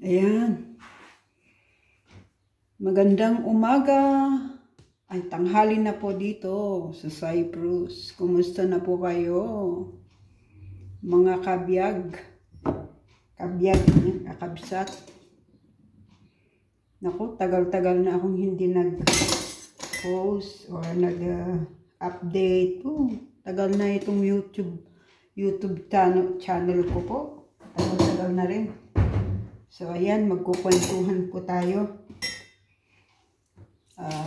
Ayan. Magandang umaga. Ay, tanghali na po dito sa Cyprus. Kumusta na po kayo? Mga kabiyag. Kabiyag, kakabsat. Naku, tagal-tagal na akong hindi nag-post or nag-update. Tagal na itong YouTube channel ko po. Tagal-tagal na rin. So, ayan, magkukwentuhan po tayo.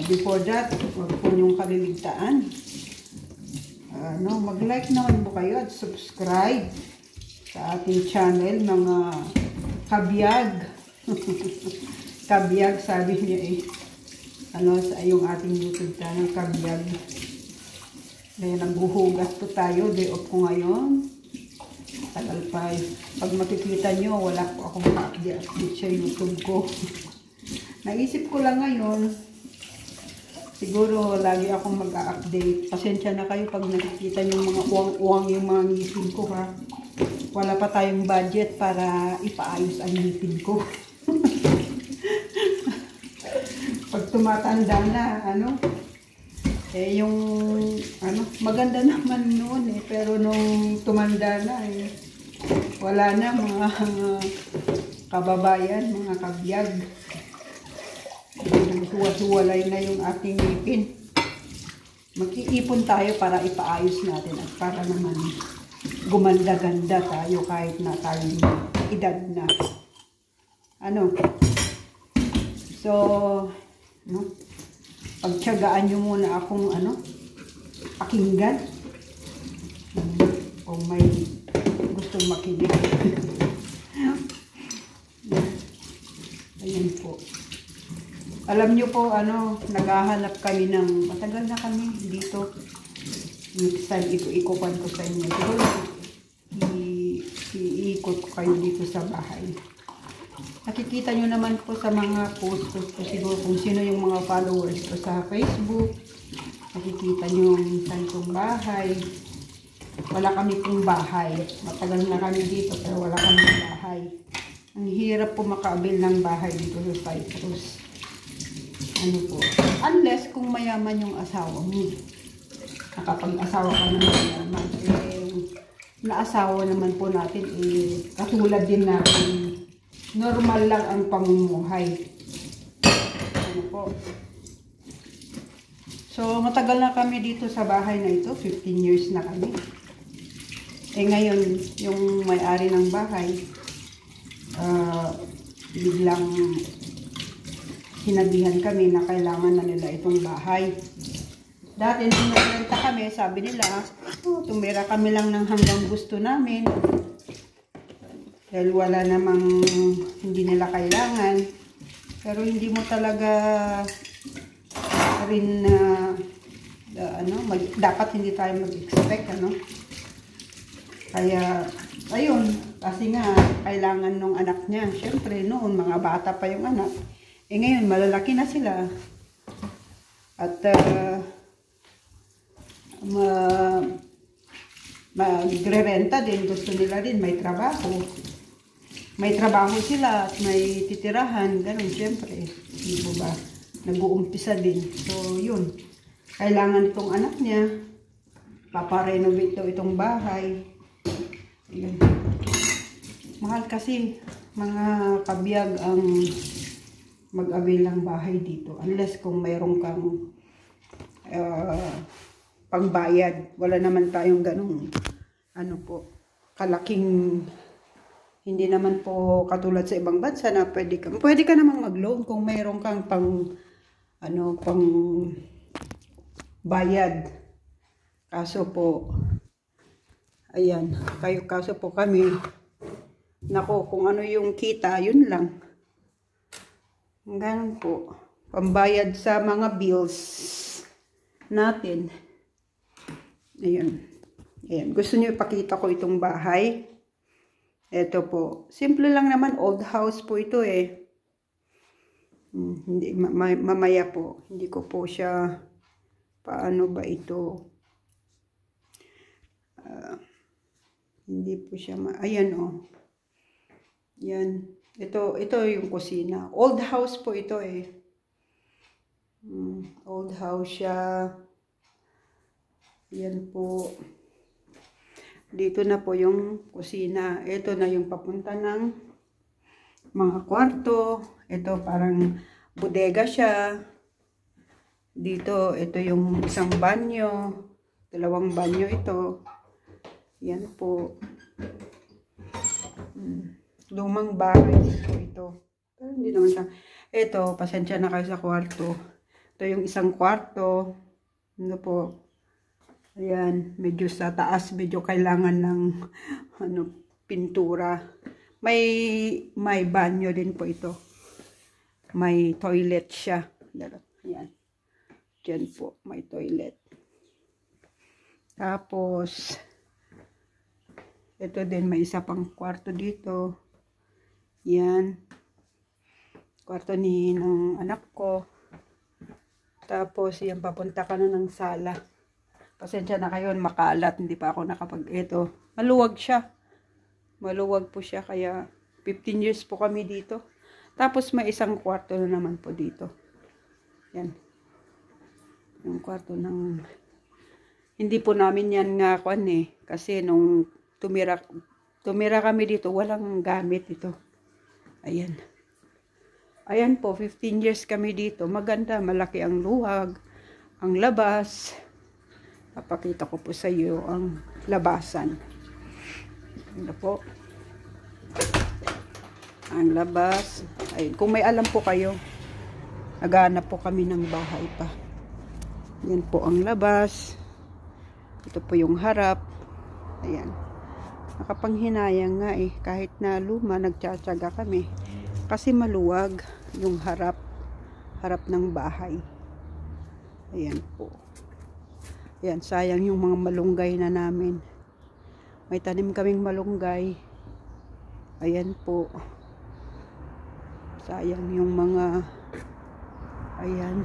Before that, huwag po niyong kaliligtaan. Mag-like naman po kayo at subscribe sa ating channel, mga kabiyag. Kabiyag, sabi niya sa yung ating YouTube channel, kabiyag. Dahil nagbuhugas po tayo, day off ko ngayon. Tagal pa. Pag makikita nyo, wala po akong update sa YouTube ko. Naisip ko lang ngayon, siguro lagi akong mag-update. Pasensya na kayo pag nakikita nyo mga uwang-uwang yung mga ngipin ko, ha. Wala pa tayong budget para ipaayos ang ngipin ko. Pag tumatanda na, maganda naman noon pero nung tumanda na, wala na, mga kababayan, mga kabiyag. Huwalay na yung ating ngipin. Mag-iipon tayo para ipaayos natin at para naman gumanda-ganda tayo kahit na tayong edad na. So, pagtiyagaan nyo muna akong pakinggan. Kung may gustong makinig. Ayan po. Alam nyo po, naghahanap kami ng, matagal na kami dito. Next time, ikukupan ko sa inyo. Siguro, iikot ko kayo dito sa bahay. Nakikita nyo naman po sa mga posts ko siguro kung sino yung mga followers ko sa Facebook. Nakikita nyo minsan kong bahay. Wala kami pong bahay. Matagal na kami dito pero wala kami bahay. Ang hirap po makaabil ng bahay dito sa Cyprus. Unless kung mayaman yung asawa mo. Nakapag-asawa ka naman mayaman. Naasawa naman po natin, katulad din natin, normal lang ang pamumuhay. So, matagal na kami dito sa bahay na ito. 15 years na kami. Ngayon, yung may-ari ng bahay, biglang sinabihan kami na kailangan na nila itong bahay. Dati nung nagrenta kami, sabi nila, tumira kami lang ng hanggang gusto namin. Dahil wala namang hindi nila kailangan. Pero hindi mo talaga rin dapat hindi tayo mag-expect, Kaya, ayun, kasi nga, kailangan nung anak niya. Siyempre, noon, mga bata pa yung anak. Ngayon, malalaki na sila. At, magre-renta din. Gusto nila din, may trabaho. May trabaho sila at may titirahan. Ganun, siyempre. Hindi po ba? Nag-uumpisa din. So, yun. Kailangan itong anak niya. Paparenovate daw itong bahay. Yun. Mahal kasi mga kabiyag ang mag-avail ng bahay dito. Unless kung mayroon kang pangbayad. Wala naman tayong ganung kalaking, hindi naman po katulad sa ibang bansa na pwede ka namang mag-loan kung mayroon kang pang bayad. Kaso po, ayan, kaso po kami, kung ano yung kita, yun lang. Ganun po. Pambayad sa mga bills natin. Ayan. Ayan. Gusto niyo ipakita ko itong bahay? Ito po. Simple lang naman. Old house po ito Hindi, mamaya po. Hindi ko po siya, paano ba ito? Hindi po siya, ayan Yan. Ito yung kusina. Old house po ito eh. Old house siya. Yan po. Dito na po yung kusina. Ito na yung papunta ng mga kwarto. Ito parang bodega siya. Dito, ito yung isang banyo. 2 banyo ito. Yan po. Lumang bahay po ito. Pero hindi naman siya. Ito, pasensya na kayo sa kwarto. Ito yung isang kwarto. Ano po. Ayan, medyo sa taas, medyo kailangan ng pintura. May banyo din po ito. May toilet siya. Ayan. Diyan po, may toilet. Tapos, ito din, may isa pang kwarto dito. Yan. Kwarto ng anak ko. Tapos, yan, papunta ka na ng sala. Pasensya na kayo, makalat. Hindi pa ako ito. Maluwag siya. Maluwag po siya. Kaya, 15 years po kami dito. Tapos, may isang kwarto na naman po dito. Yan. Yung kwarto ng... Hindi po namin yan nga kasi nung tumira kami dito, walang gamit ito. Ayan. Ayan po, 15 years kami dito. Maganda, malaki ang luwag, ang labas. Papakita ko po sa iyo ang labasan. Ano po? Ang labas. Ay, kung may alam po kayo, naghahanap po kami ng bahay pa. Yan po ang labas. Ito po yung harap. Ayan. Nakapanghinayang nga kahit na luma, nagtsatsaga kami. Kasi maluwag yung harap ng bahay. Ayan po. Ayan, sayang yung mga malunggay na namin. May tanim kaming malunggay. Ayan po. Sayang yung mga... Ayan.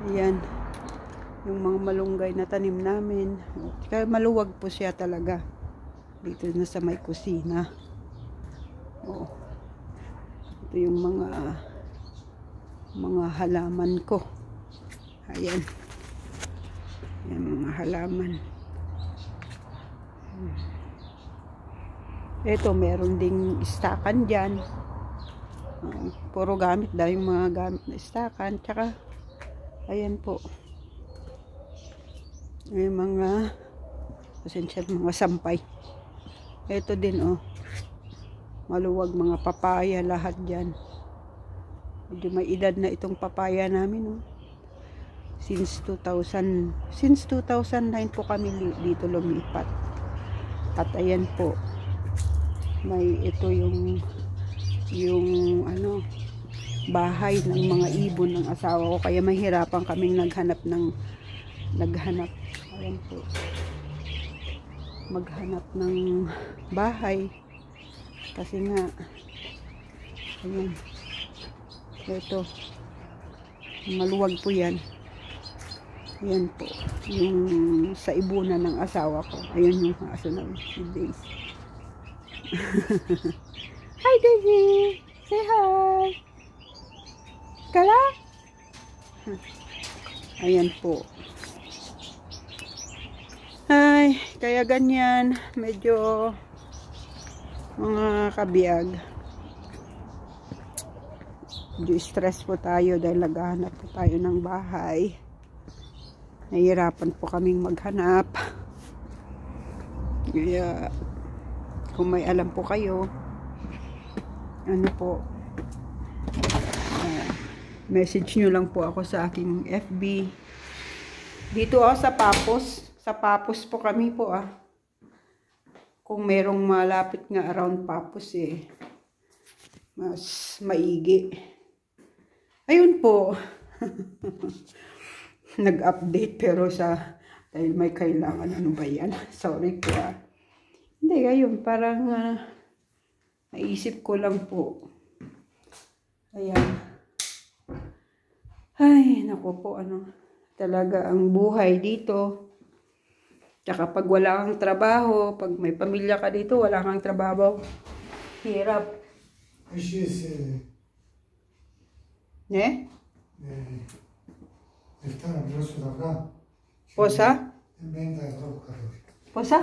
Ayan. Yung mga malunggay na tanim namin. Kaya maluwag po siya talaga. Dito na sa may kusina. Oh. Ito yung mga halaman ko. Ayan. Ayan mga halaman. Ito meron ding istakan dyan. Puro gamit dahil yung mga gamit na istakan. Tsaka ayan po. May mga mga sampay. Ito din maluwag mga papaya lahat dyan. Medyo may edad na itong papaya namin Since 2009 po kami dito lumipat. At ayan po. May ito yung bahay ng mga ibon ng asawa ko, kaya mahirapan kaming naghanap ayan po, maghanap ng bahay kasi nga ayan, ito maluwag po yan. Ayan po yung sa ibunan ng asawa ko. Ayan yung aso na si Daisy. Hi Daisy, say hi. Kala? Ayan po. Ay, kaya ganyan. Medyo mga kabiyag. Medyo stress po tayo dahil naghahanap po tayo ng bahay. Nahihirapan po kaming maghanap. Kaya, kung may alam po kayo, ano po, message nyo lang po ako sa aking FB. Dito sa Papos. Sa Papos po kami po Kung merong malapit nga around Papos mas maigi. Ayun po. Nag-update pero dahil may kailangan. Ano ba yan? Sorry po Hindi, ayun. Parang naisip ko lang po. Ayan. Ay, naku po, talaga ang buhay dito. Tsaka pag wala kang trabaho, pag may pamilya ka dito, wala kang trabaho, hirap. Posa? Posa?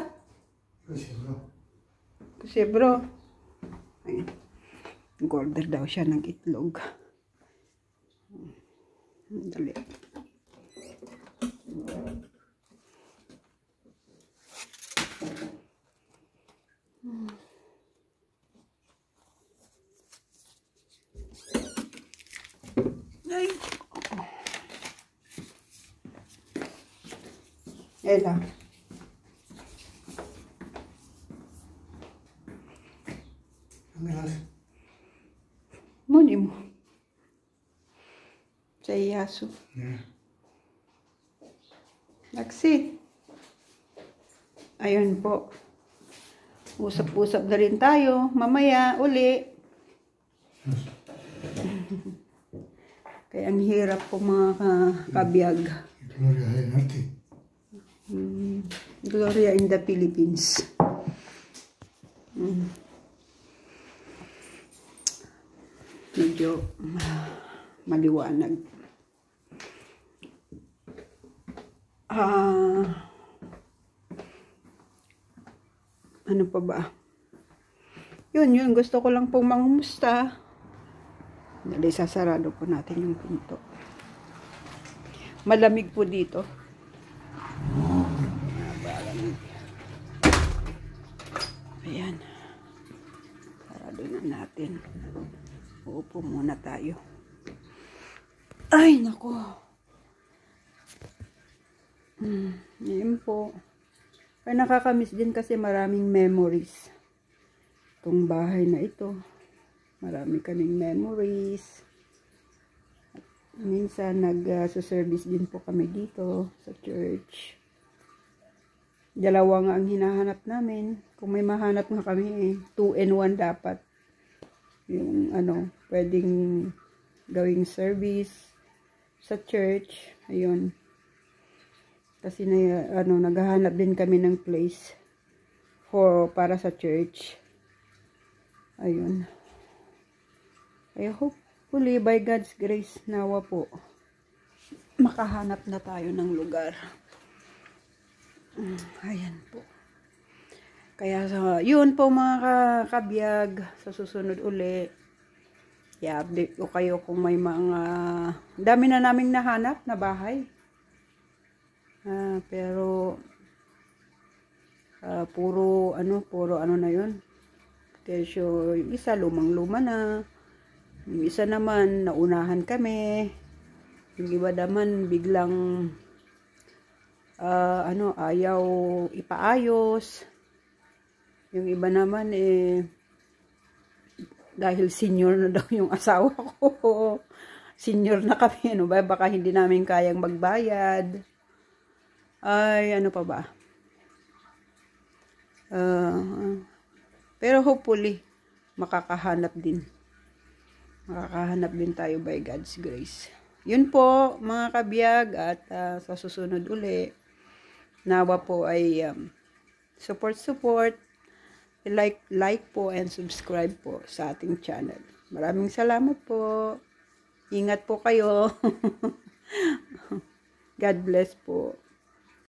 Kasi bro, order daw siya ng itlog. Dali. Ay. Ela. Muni mo. Sa iyaso. Naksi. Ayun po. Usap-usap na rin tayo. Mamaya, uli. Kaya ang hirap po mga kabiyag. Gloria in the Philippines. Medyo maliwanag. Ano pa ba? Yun. Gusto ko lang pong mangumusta. Dali, sasarado po natin yung pinto. Malamig po dito. Ayan. Sarado na natin. Uupo muna tayo. Ay, nako. Ayan po. Ay, nakakamiss din kasi maraming memories. Itong bahay na ito. Marami kaming memories. At minsan nag-service din po kami dito sa church. Dalawa nga ang hinahanap namin. Kung may mahanap nga kami, 2 in 1 dapat. Yung pwedeng gawing service sa church. Ayun. Kasi naghahanap din kami ng place para sa church. Ayun. I hopefully by God's grace nawa po makahanap na tayo ng lugar. Ayan po. Kaya yun po mga kabiyag, sa susunod uli i-update ko kayo kung may mga dami na naming nahanap na bahay. Pero puro ano na yun. Kesyo yung isa lumang-luma na. Yung isa naman, naunahan kami. Yung iba naman, biglang, ayaw ipaayos. Yung iba naman, dahil senior na daw yung asawa ko. Senior na kami, baka hindi namin kayang magbayad. Ay, ano pa ba? Pero hopefully, makakahanap din tayo by God's grace. Yun po mga kabiyag, at sa susunod uli nawa po ay support, like po and subscribe po sa ating channel. Maraming salamat po. Ingat po kayo. God bless po.